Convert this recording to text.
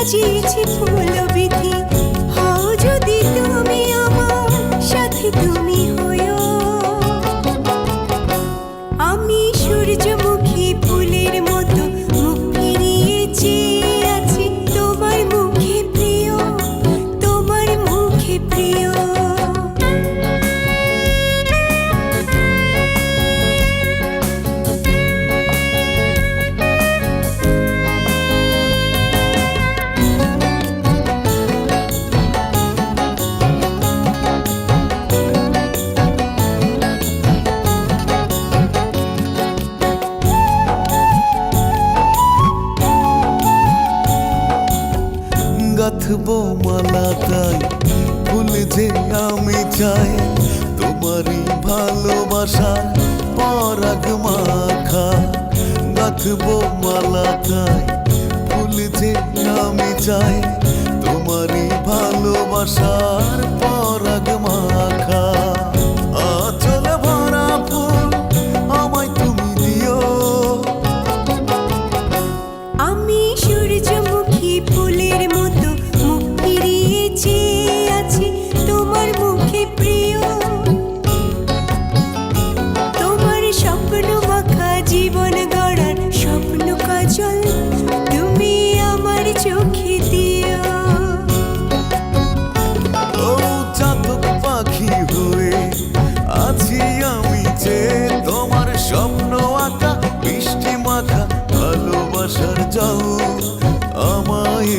সাজিয়েছি ফুল বিধি, হও যদি তুমি আমার সাথে, তুমি হয়ো। আমি সূর্যমুখী ফুলের মতো মুখ ফিরিয়ে চেয়ে আছি তোমার মুখে প্রিয়, তোমার মুখে প্রিয়। গাঁথবো মালা তাই ফুল যে আমি চাই, তোমারই ভালোবাসার পরাগ মাখা। গাঁথবো মালা তাই ফুল যে আমি চাই, তোমারই ভালোবাসার পরাগ মাখা। আঁচল ভরা ফুল আমায় তুমি দিও। আমি সূর্যমুখী ফুলের মতো মুখ ফিরিয়ে চেয়ে আছি তোমার মুখে প্রিয়, তোমার স্বপ্ন মাখা জীবন গড়ার স্বপ্ন কাজল তুমি আমার চোখে দিও। ও চাতক পাখি হয়ে আছি আমি যে, তোমার স্বপ্ন আঁকা বৃষ্টি মাখা ভালোবাসার যাও আমায়